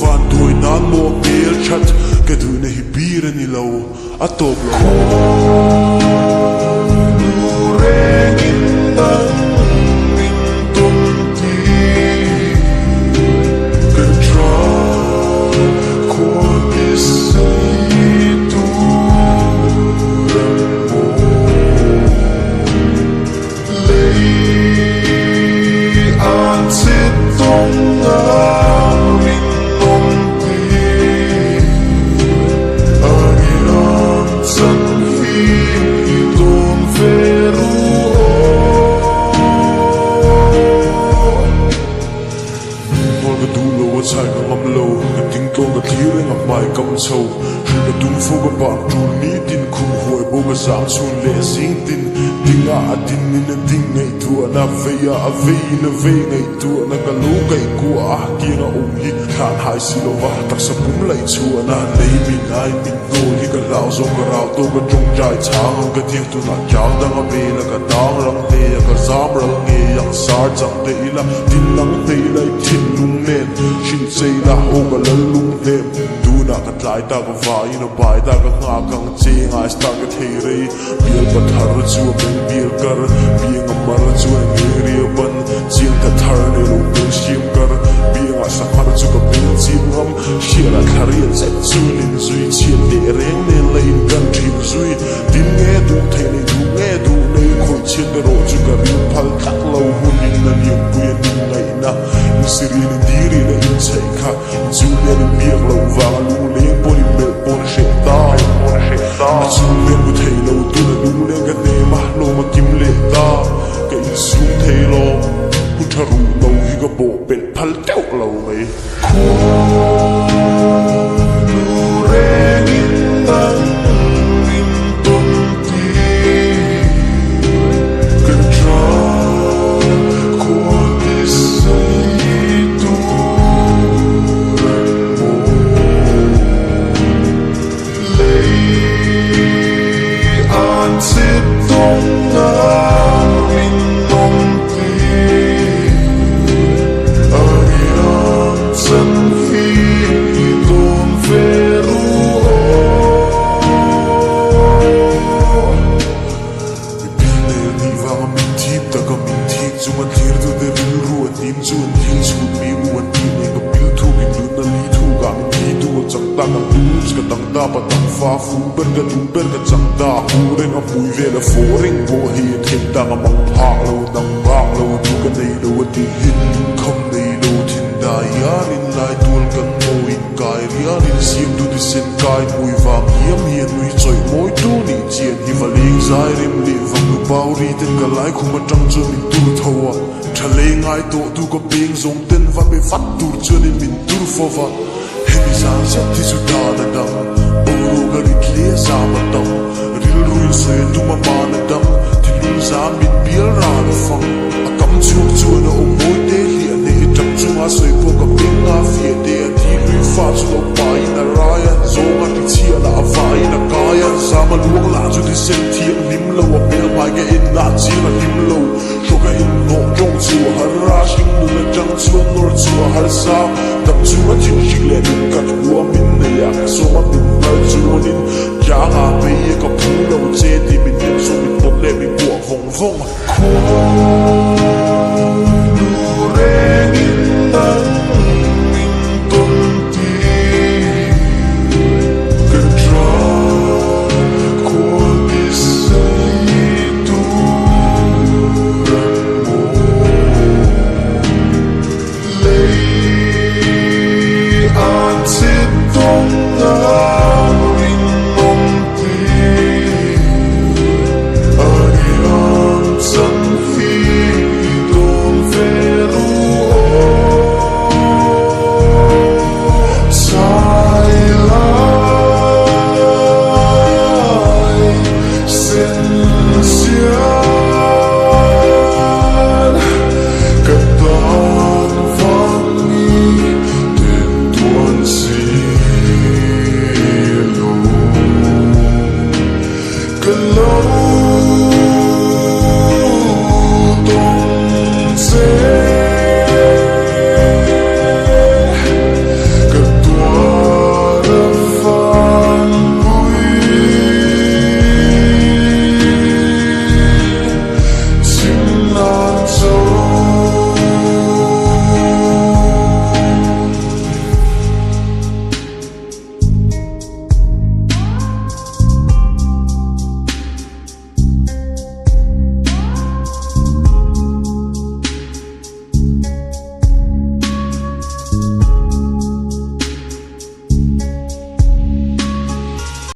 van đuôi nán mùa bia chặt cái đuôi này bia ni lâu à top lâu sai ngam ngam lâu cái tiếng tông cái thiếu đấy ngập mãi cầm sâu cái tung phố cái bạn trù ní tin khung hồi bố cái sáng xuân lệ sinh tin tiếng tin nên tiếng ngày thua na về na về ngày thua na cái lũ cái của kia na ôm hít khán hai xí lô va tắc sập búng lại chùa na lấy mình ai mình nô hi cái lão dòng cái rào tô cái trông trai sáng cái tiếng tu na cháo đang về là cái đắng răng tê cái giám răng nghe yang sar chẳng tê là tin nắng tê lại thiên lung nền xin xây là hồ cái lần lung nền tu na cái trái ta cái vai nó bài ta cái ngã căng chê ngay ta cái thề rây biếng cái thar chùa mình biếng cái biếng ngắm mar chùa nghe ria bận chiên cái thar này lung biếng xiêm cái biếng à sắc mar chùa cái biếng chim ngắm xia là thar yên sẽ chùa linh duy chiên để rèn nên lấy gần chim duy tin nghe du thề này du nghe du này khôi chiên cái rô chùa cái riêng phal khắc lâu hun linh là niềm vui niềm ngày na sự riêng diri là in chạy khá du nghe niềm biếng lâu vàng lung lên bồi mệt bồi sệt ta mà du nghe bu thề lâu tu là lung lên cái nề mà lâu mà kim lệ ta cái in xuống thề lo hun thà ru lâu hi cái bộ bệt phal kéo lâu mấy phá phú bên cái chẳng ta phú đến ông bùi về là phố rinh vô hiền thêm ta mà mong phạc lâu nằm bạc lâu tu cái này đâu thì hin không này đâu thiên đại ya nên lại tuôn cần môi cài ria nên xiêm tu đi sen cài mùi vàng hiếm hiền mùi trời mối tu nị chiên hi và liên dài rim lệ vòng nu bao ri tên cả lái không mà trăng cho mình tu thâu à trả lệ ngay tổ tu có biếng giống tên và bị phát tu cho nên mình tu phô vợ hết sáng sẽ thì su ta đã đằng bầu cái lia ra mà tông ril ruin sơi tu mà na đằng thì lung ra mình biếng ra nó phăng cắm chuột chuột nó ôm môi đê liền để chăm chú mà sơi phố cái biếng ngã phía đê thì lui pha cho nó bay na raya zong à thì chia là vai na kaya ra mà luông là cho thì sen thiêng lim lâu à bèo mai cái in là chia là lim lâu cho cái in nọ trong chùa har ra sinh nu là trăng chuột nor chùa har sao tập chúa chinh chinh lệ đừng cắt của mình này à số mà mình nói chúa nên giá ngà bây giờ có phú lâu chê thì mình đem số mình tốt lệ mình buộc vòng vòng